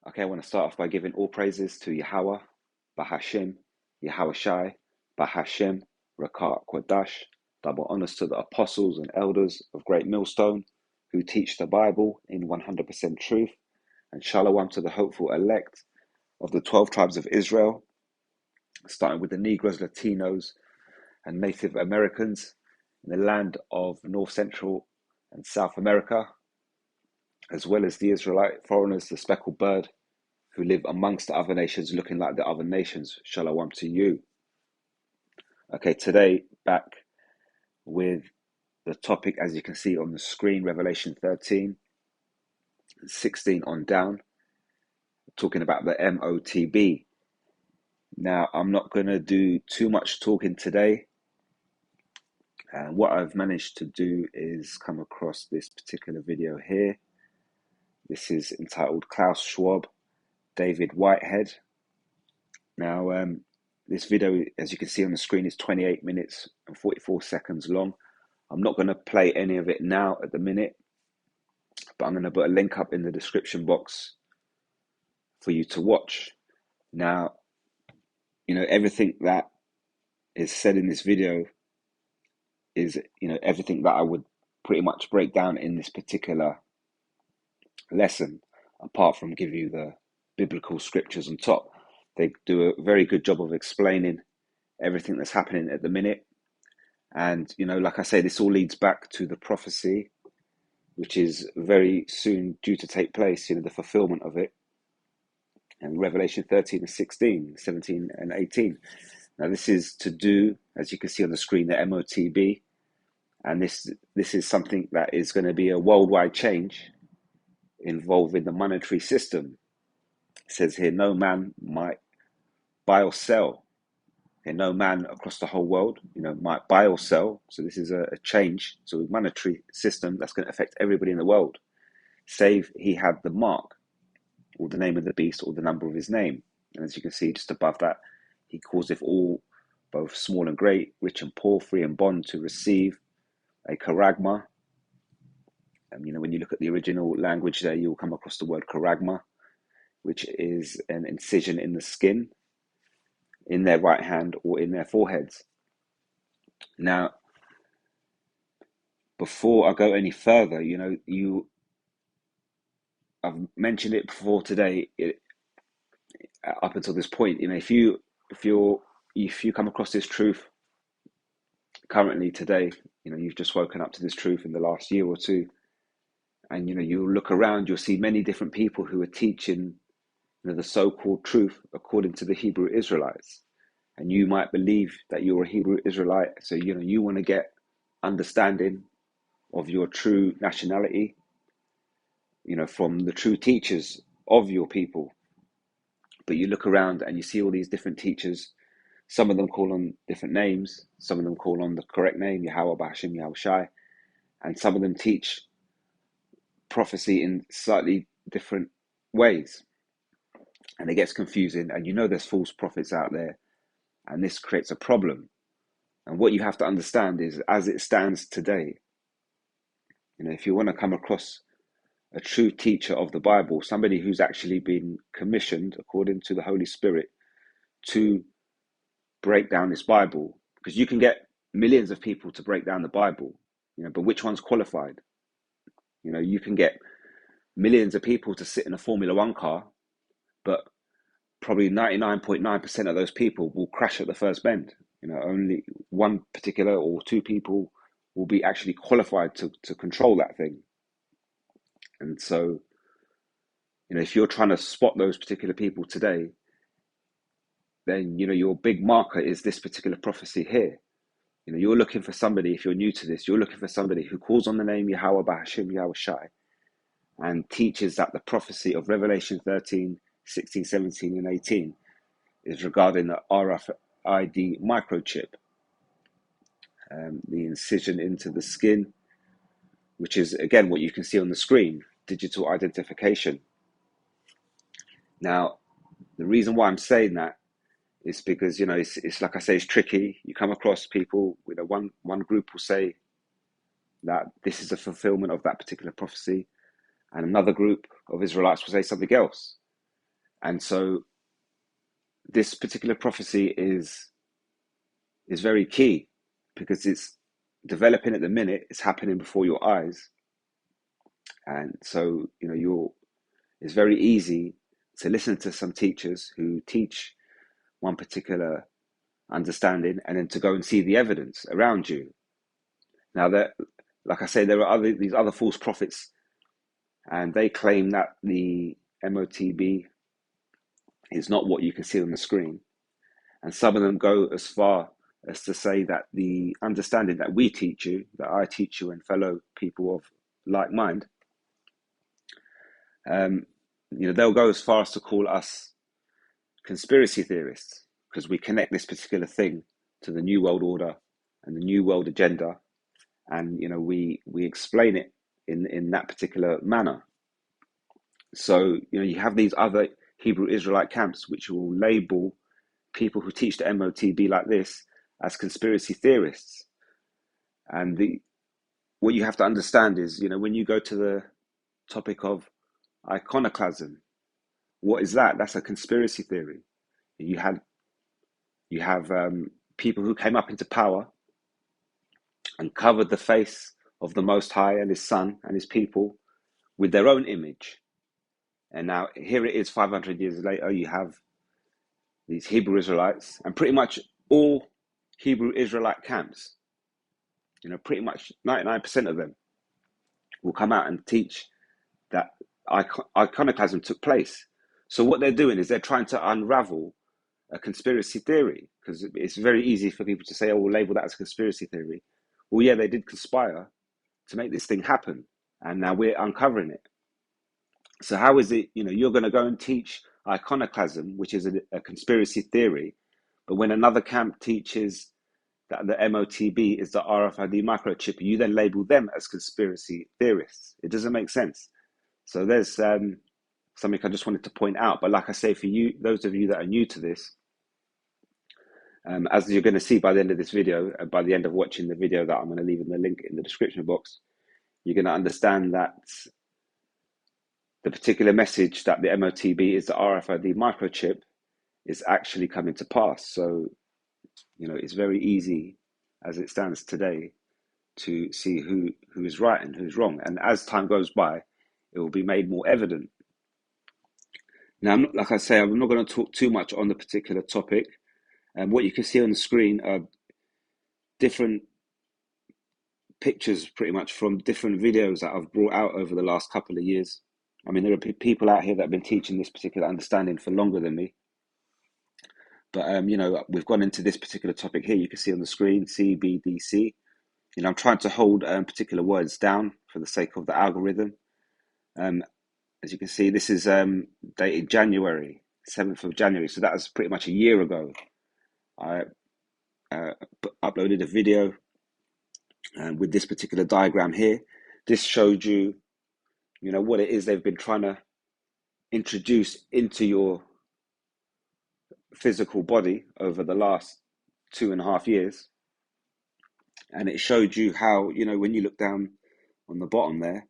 Okay, I want to start off by giving all praises to Yahweh, Bahashim, Yahweh Shai, Bahashim, Rakat Kwadash. Double honors to the apostles and elders of Great Millstone who teach the Bible in 100% truth, and shalom to the hopeful elect of the 12 tribes of Israel, starting with the Negroes, Latinos, and Native Americans in the land of North Central and South America, as well as the Israelite foreigners, the speckled bird, who live amongst the other nations looking like the other nations. Shalom to you. Okay, today back with the topic, as you can see on the screen, Revelation 13, 16 on down, talking about the m.o.t.b. Now, I'm not going to do too much talking today. And what I've managed to do is come across this particular video here. This is entitled Klaus Schwab, David Whitehead. Now, this video, as you can see on the screen, is 28 minutes and 44 seconds long. I'm not going to play any of it now at the minute, but I'm going to put a link up in the description box for you to watch. Now, everything that is said in this video is, everything that I would pretty much break down in this particular lesson, apart from give you the biblical scriptures on top. They do a very good job of explaining everything that's happening at the minute. And, like I say, this all leads back to the prophecy, which is very soon due to take place, the fulfillment of it. And Revelation 13 and 16, 17 and 18. Now, this is to do, as you can see on the screen, the m.o.t.b. And this is something that is going to be a worldwide change involving the monetary system. It says here, no man might buy or sell. And no man across the whole world, might buy or sell. So this is a change to a monetary system that's going to affect everybody in the world, save he had the mark, or the name of the beast, or the number of his name. And as you can see just above that, he causeth all, both small and great, rich and poor, free and bond, to receive a charagma. And when you look at the original language there, you'll come across the word charagma, which is an incision in the skin, in their right hand or in their foreheads. Now, before I go any further, I've mentioned it before today. Up until this point, if you come across this truth currently today, you've just woken up to this truth in the last year or two, and you look around, you'll see many different people who are teaching the so-called truth according to the Hebrew Israelites. And you might believe that you're a Hebrew Israelite, so you want to get understanding of your true nationality, from the true teachers of your people. But you look around and you see all these different teachers. Some of them call on different names. Some of them call on the correct name, Yahweh, Bahashim, Yahweh Shai. And some of them teach prophecy in slightly different ways. And it gets confusing. And there's false prophets out there. And this creates a problem. And what you have to understand is, as it stands today, if you want to come across a true teacher of the Bible, somebody who's actually been commissioned according to the Holy Spirit to break down this Bible, because you can get millions of people to break down the Bible, but which one's qualified? You can get millions of people to sit in a Formula One car, but probably 99.9% of those people will crash at the first bend. Only one particular or two people will be actually qualified to control that thing. And so, if you're trying to spot those particular people today, then, your big marker is this particular prophecy here. You're looking for somebody, if you're new to this, you're looking for somebody who calls on the name Yahweh, Bahashim, Yahweh Shai, and teaches that the prophecy of Revelation 13, 16, 17, and 18 is regarding the RFID microchip, the incision into the skin, which is, again, what you can see on the screen, digital identification. Now, the reason why I'm saying that is because, it's like I say, it's tricky. You come across people, one group will say that this is a fulfillment of that particular prophecy, and another group of Israelites will say something else. And so this particular prophecy is very key, because it's developing at the minute, it's happening before your eyes. And so, it's very easy to listen to some teachers who teach one particular understanding, and then to go and see the evidence around you. Now, that, like I say, there are these other false prophets, and they claim that the m.o.t.b is not what you can see on the screen. And some of them go as far as to say that the understanding that we teach you, that I teach you, and fellow people of like mind, they'll go as far as to call us conspiracy theorists, because we connect this particular thing to the New World Order and the New World Agenda, and we explain it in that particular manner. So you have these other Hebrew Israelite camps which will label people who teach the m.o.t.b like this as conspiracy theorists. And what you have to understand is, when you go to the topic of iconoclasm, what is that? That's a conspiracy theory. You have people who came up into power and covered the face of the Most High and His Son and His people with their own image. And now here it is, 500 years later, you have these Hebrew Israelites, and pretty much all Hebrew Israelite camps, pretty much 99% of them will come out and teach that iconoclasm took place. So what they're doing is they're trying to unravel a conspiracy theory, because it's very easy for people to say, oh, we'll label that as a conspiracy theory. Well, yeah, they did conspire to make this thing happen, and now we're uncovering it. So how is it, you're going to go and teach iconoclasm, which is a conspiracy theory, but when another camp teaches that the m.o.t.b is the RFID microchip, you then label them as conspiracy theorists? It doesn't make sense. So there's something I just wanted to point out. But like I say, for you, those of you that are new to this, as you're going to see by the end of this video, by the end of watching the video that I'm going to leave in the link in the description box, you're going to understand that the particular message that the m.o.t.b is the RFID microchip is actually coming to pass. So, it's very easy as it stands today to see who is right and who's wrong. And as time goes by, it will be made more evident. Now, like I say, I'm not going to talk too much on the particular topic. What you can see on the screen are different pictures, pretty much, from different videos that I've brought out over the last couple of years. I mean, there are people out here that have been teaching this particular understanding for longer than me. But, we've gone into this particular topic here. You can see on the screen, CBDC. I'm trying to hold particular words down for the sake of the algorithm. As you can see, this is dated January, 7th of January. So that was pretty much a year ago. I uploaded a video with this particular diagram here. This showed you, what it is they've been trying to introduce into your physical body over the last 2.5 years. And it showed you how, when you look down on the bottom there,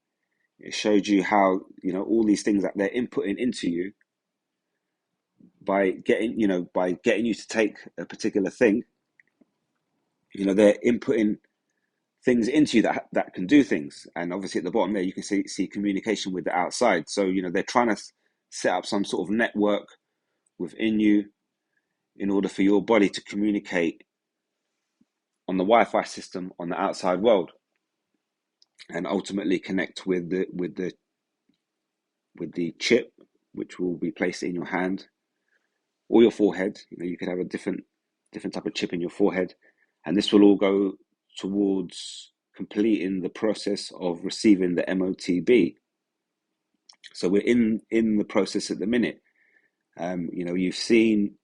it showed you how, all these things that they're inputting into you by getting you to take a particular thing, they're inputting things into you that can do things. And obviously at the bottom there, you can see communication with the outside. So, they're trying to set up some sort of network within you in order for your body to communicate on the Wi-Fi system on the outside world, and ultimately connect with the chip, which will be placed in your hand or your forehead. You could have a different type of chip in your forehead, and this will all go towards completing the process of receiving the m.o.t.b. So we're in the process at the minute. You've seen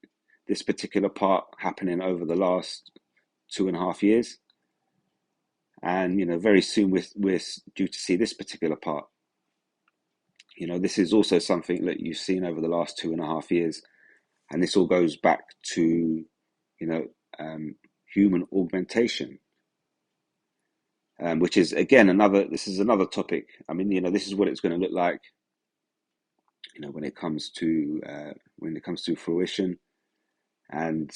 this particular part happening over the last 2.5 years, and very soon we're due to see this particular part. This is also something that you've seen over the last 2.5 years, and this all goes back to human augmentation, which is again another topic. I mean, this is what it's going to look like when it comes to fruition and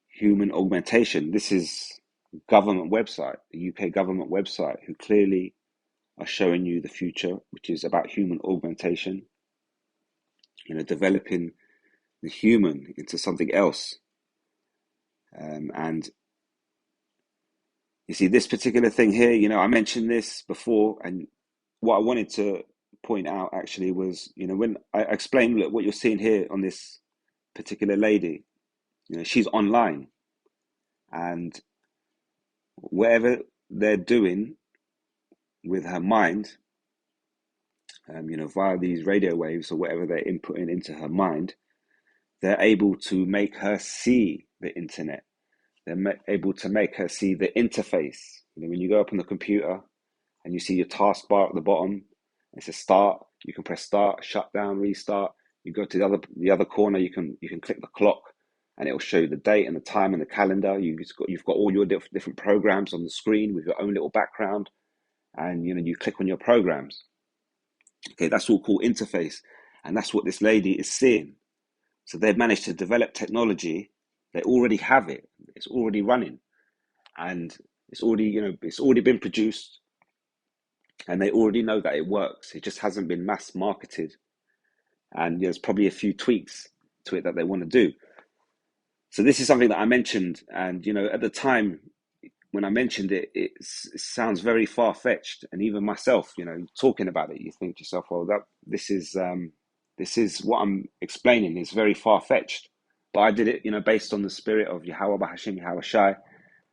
human augmentation. This is government website, the UK government website, who clearly are showing you the future, which is about human augmentation, developing the human into something else. And you see, this particular thing here, I mentioned this before, and what I wanted to point out actually was, when I explained, look, what you're seeing here on this particular lady, she's online, and whatever they're doing with her mind, via these radio waves or whatever they're inputting into her mind, they're able to make her see the internet. They're able to make her see the interface. When you go up on the computer and you see your taskbar at the bottom, it says start. You can press start, shut down, restart. You go to the other corner. You can click the clock, and it will show you the date and the time and the calendar. You've got all your different programs on the screen with your own little background, and you click on your programs. Okay, that's all called interface, and that's what this lady is seeing. So they've managed to develop technology. They already have it. It's already running, and it's already been produced, and they already know that it works. It just hasn't been mass marketed, and there's probably a few tweaks to it that they want to do. So this is something that I mentioned, and at the time when I mentioned it, it sounds very far-fetched, and even myself, talking about it, you think to yourself, well, this is what I'm explaining is very far-fetched, but I did it, based on the spirit of Yahweh Bahashim Yahweh Shai,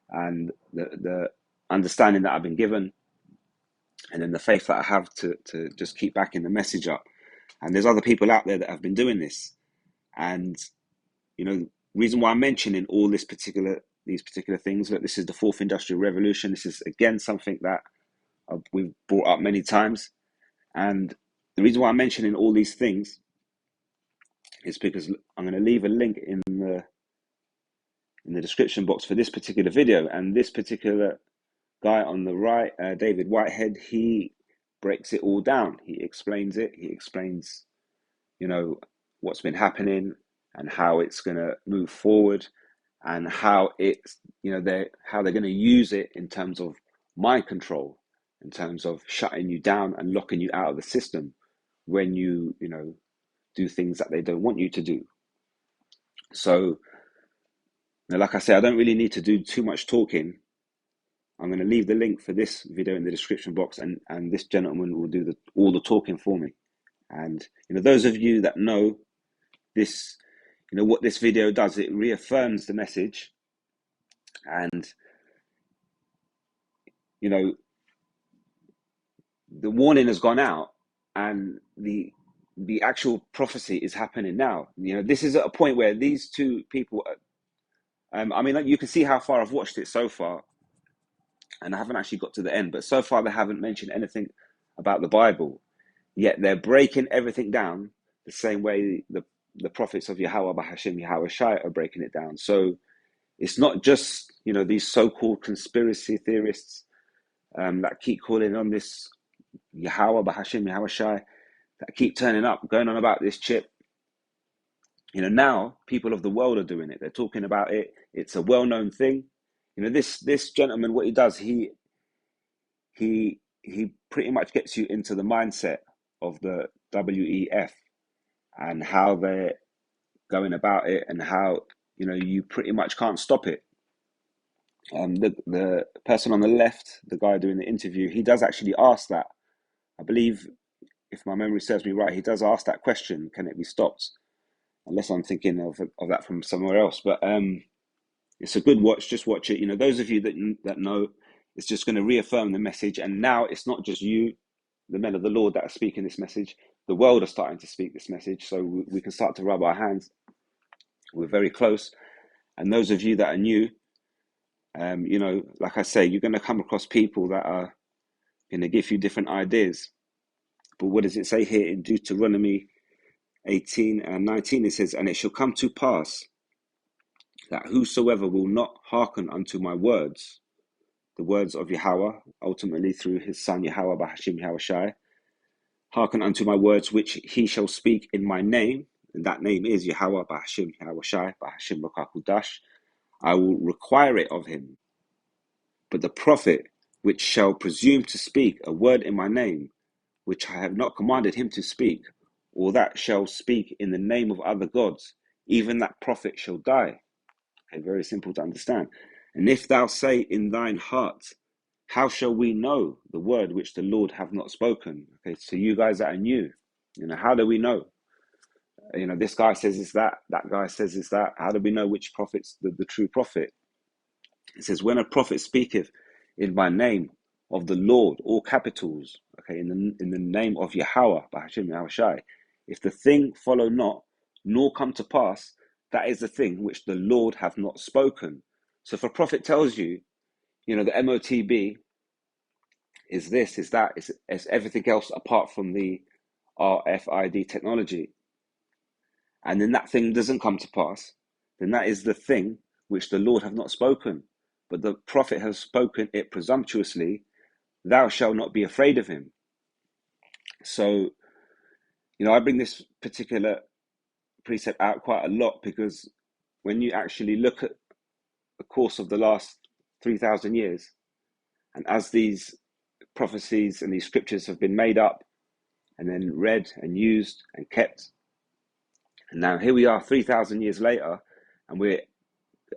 and the understanding that I've been given, and then the faith that I have to just keep backing the message up. And there's other people out there that have been doing this, and reason why I'm mentioning all these particular things. Look, this is the fourth industrial revolution. This is again something that we've brought up many times, and the reason why I'm mentioning all these things is because I'm going to leave a link in the description box for this particular video, and this particular guy on the right, David Whitehead, he breaks it all down. He explains it. He explains, what's been happening and how it's going to move forward, and how it's, how they're going to use it in terms of mind control, in terms of shutting you down and locking you out of the system when you do things that they don't want you to do. So, like I say, I don't really need to do too much talking. I'm going to leave the link for this video in the description box, and this gentleman will do all the talking for me. And those of you that know this, what this video does, it reaffirms the message, and the warning has gone out, and the actual prophecy is happening now. This is at a point where these two people, you can see how far I've watched it so far, and I haven't actually got to the end, but so far they haven't mentioned anything about the Bible, yet they're breaking everything down the same way the prophets of Yahweh Bahashim Yahweh Shai are breaking it down. So it's not just these so-called conspiracy theorists that keep calling on this Yahweh Bahashim Yahweh Shai, that keep turning up, going on about this chip. Now people of the world are doing it. They're talking about it. It's a well-known thing. This gentleman, what he does, he pretty much gets you into the mindset of the WEF and how they're going about it, and how you pretty much can't stop it. The person on the left, the guy doing the interview, he does actually ask that. I believe, if my memory serves me right, he does ask that question: can it be stopped? Unless I'm thinking of that from somewhere else. But it's a good watch. Just watch it. Those of you that know, it's just going to reaffirm the message. And now it's not just you, the men of the Lord, that are speaking this message. The world are starting to speak this message. So we can start to rub our hands. We're very close. And those of you that are new, like I say, you're going to come across people that are going to give you different ideas. But what does it say here in Deuteronomy 18 and 19? It says, and it shall come to pass that whosoever will not hearken unto my words, the words of Yahweh, ultimately through his son Yahweh Bahashim Yahweh Shai, Hearken unto my words, which he shall speak in my name, and that name is Yahweh, Bahashim, Yahweh Shai, Bahashim Rakakudash. I will require it of him. But the prophet which shall presume to speak a word in my name, which I have not commanded him to speak, or that shall speak in the name of other gods, even that prophet shall die. Okay, very simple to understand. And if thou say in thine heart, how shall we know the word which the Lord have not spoken? Okay, so you guys that are new, how do we know? This guy says it's that guy says it's that. How do we know which prophet's the true prophet? It says, when a prophet speaketh in my name of the Lord, all capitals, okay, in the name of Yahweh, Bahashim Yahweh Shai, if the thing follow not, nor come to pass, that is the thing which the Lord hath not spoken. So if a prophet tells you, the m.o.t.b is this, is that, it's everything else apart from the RFID technology, and then that thing doesn't come to pass, then that is the thing which the Lord hath not spoken. But the prophet has spoken it presumptuously, thou shalt not be afraid of him. So, I bring this particular precept out quite a lot because when you actually look at the course of the last 3,000 years, and as these prophecies and these scriptures have been made up and then read and used and kept, and now here we are 3,000 years later, and we're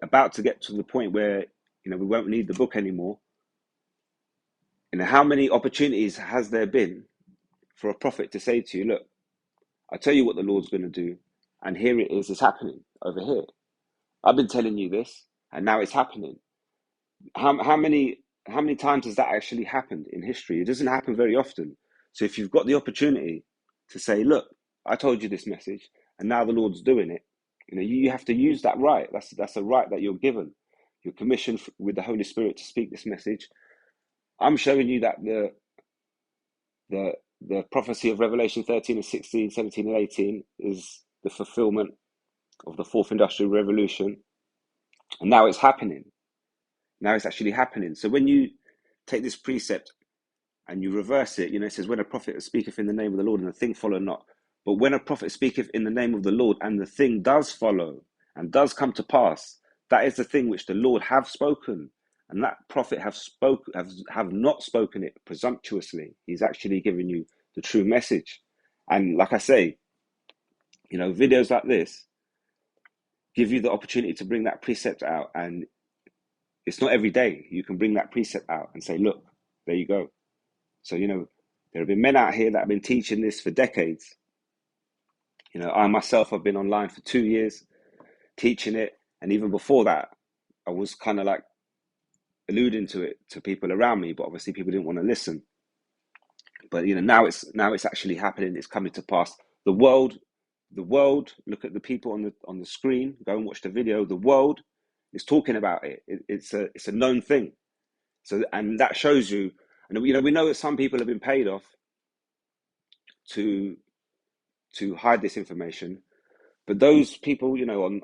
about to get to the point where we won't need the book anymore. How many opportunities has there been for a prophet to say to you, look, I tell you what the Lord's going to do, and here it is, it's happening over here. I've been telling you this, and now it's happening. How many times has that actually happened in history? It doesn't happen very often. So if you've got the opportunity to say, look, I told you this message, and now the Lord's doing it, you have to use that right. That's a right that you're given. You're commissioned with the Holy Spirit to speak this message. I'm showing you that the prophecy of Revelation 13 and 16, 17 and 18 is the fulfillment of the fourth industrial revolution. And now it's happening. Now it's actually happening. So when you take this precept and you reverse it, it says, when a prophet speaketh in the name of the Lord and the thing follow not. But when a prophet speaketh in the name of the Lord and the thing does follow and does come to pass, that is the thing which the Lord have spoken. And that prophet have not spoken it presumptuously. He's actually given you the true message. And like I say, videos like this give you the opportunity to bring that precept out. And it's not every day you can bring that precept out and say, look, there you go. So, there have been men out here that have been teaching this for decades. I myself have been online for 2 years teaching it. And even before that, I was kind of like alluding to it to people around me, but obviously people didn't want to listen. But, now it's actually happening. It's coming to pass. The world, look at the people on the screen, go and watch the video. The world is talking about it. It's a known thing. So, and that shows you, and we know that some people have been paid off to hide this information, but those people, on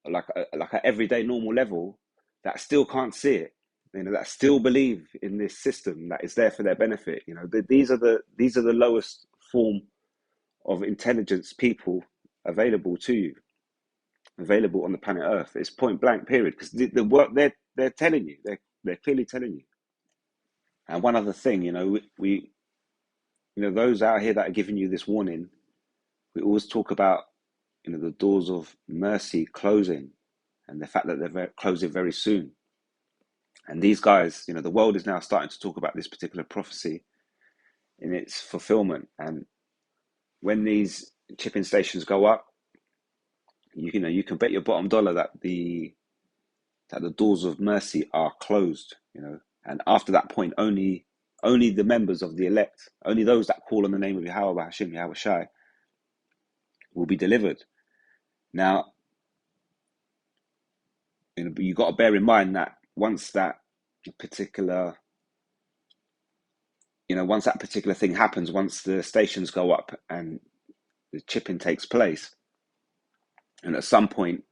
like an everyday normal level, that still can't see it, that still believe in this system that is there for their benefit. These are the lowest form of intelligence people available to you, available on the planet Earth. It's point blank, period. Because the work they're telling you, they're clearly telling you. And one other thing, we those out here that are giving you this warning, we always talk about, the doors of mercy closing, and the fact that they're closing very soon. And these guys, the world is now starting to talk about this particular prophecy in its fulfillment. And when these chipping stations go up, you can bet your bottom dollar that the doors of mercy are closed. And after that point, only the members of the elect, only those that call on the name of Yahweh, Hashem, Yahweh Shai, will be delivered. Now, you've got to bear in mind that once that particular thing happens, once the stations go up and the chipping takes place, and at some point,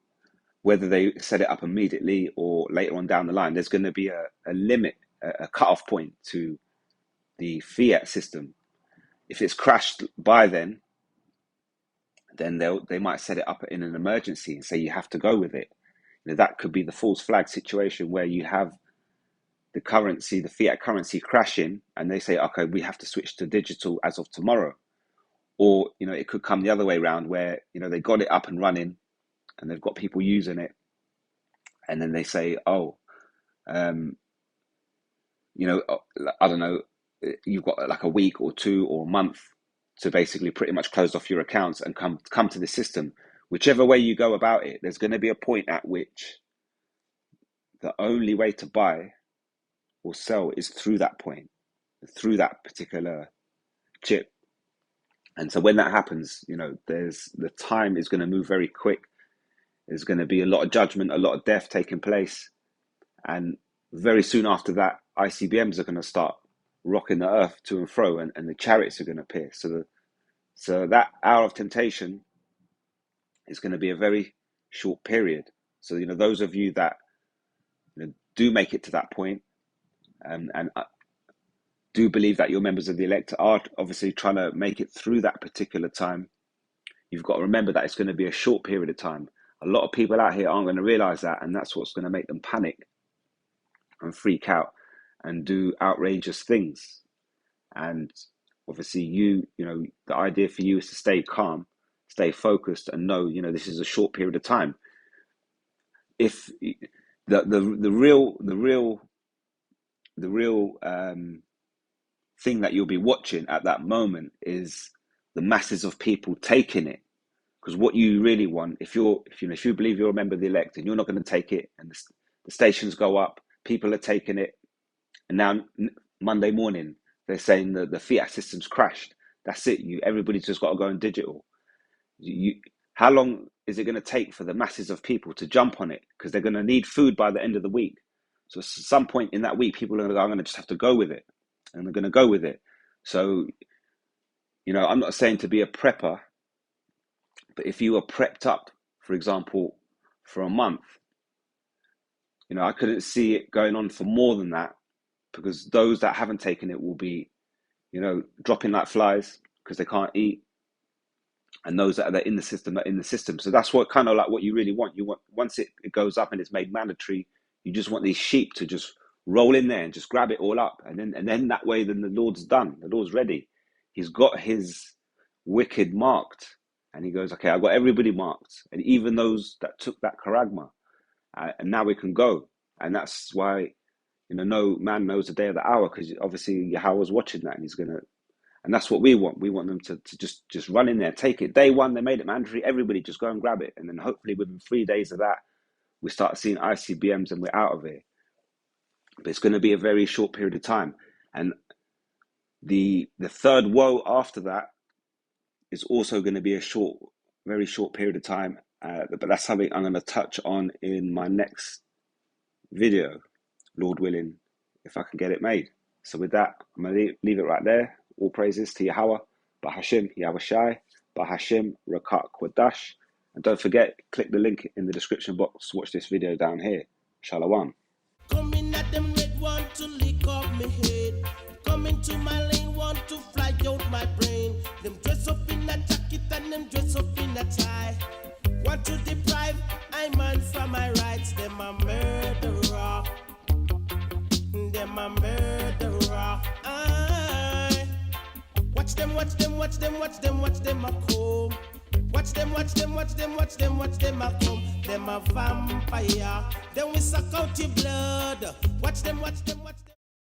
whether they set it up immediately or later on down the line, there's going to be a limit, a cut-off point to the fiat system. if it's crashed by then they might set it up in an emergency and say you have to go with it. That could be the false flag situation where you have the currency, the fiat currency crashing, and they say, okay, we have to switch to digital as of tomorrow. Or, it could come the other way around where, they got it up and running and they've got people using it. And then they say, I don't know, you've got like a week or two or a month to basically pretty much close off your accounts and come to the system. Whichever way you go about it, there's going to be a point at which the only way to buy or sell is through that point, through that particular chip. And so when that happens, there's the time is going to move very quick. There's going to be a lot of judgment, a lot of death taking place. And very soon after that, ICBMs are going to start rocking the earth to and fro, and the chariots are going to appear. So that hour of temptation is going to be a very short period. So, those of you that do make it to that point, and do believe that you're members of the elect, are obviously trying to make it through that particular time, you've got to remember that it's going to be a short period of time. A lot of people out here aren't going to realize that, and that's what's going to make them panic and freak out and do outrageous things. And obviously the idea for you is to stay calm, stay focused, and know, this is a short period of time. If the real thing that you'll be watching at that moment is the masses of people taking it. Because what you really want, if you believe you're a member of the elect and you're not going to take it, and the stations go up, people are taking it, and now Monday morning they're saying that the fiat system's crashed. That's it. Everybody's just got to go on digital. How long is it going to take for the masses of people to jump on it? Because they're going to need food by the end of the week. So at some point in that week, people are going to go, I'm going to just have to go with it, and they're going to go with it. So, I'm not saying to be a prepper, but if you were prepped up, for example, for a month, I couldn't see it going on for more than that, because those that haven't taken it will be, dropping like flies because they can't eat. And those that are in the system are in the system. So that's what kind of like what you really want. You want, once it goes up and it's made mandatory, you just want these sheep to just roll in there and just grab it all up. And then that way, then the Lord's done. The Lord's ready. He's got his wicked marked. And he goes, okay, I've got everybody marked. And even those that took that charagma. And now we can go. And that's why, no man knows the day or the hour, because obviously Yahweh's watching that, and he's going to, and that's what we want. We want them to just run in there, take it. Day one, they made it mandatory. Everybody just go and grab it. And then hopefully within 3 days of that, we start seeing ICBMs and we're out of here. But it's going to be a very short period of time. And the third woe after that is also going to be a very short period of time. But that's something I'm going to touch on in my next video, Lord willing, if I can get it made. So with that, I'm going to leave it right there. All praises to Yahweh, Bahashim, Yahweh Shai, Bahashim, Rakak, Kwadash. And don't forget, click the link in the description box to watch this video down here. Shalom. Coming at them red, want to lick off my head. Coming to my lane, want to fly out my brain. Them dress up in a jacket and them dress up in a tie. Want to deprive I man from my rights. Them a murderer. Them a murderer. Watch them, watch them, watch them, watch them, watch them a come. Watch them, watch them, watch them, watch them, watch them a come. Them a vampire. Then we suck out your blood. Watch them, watch them, watch them.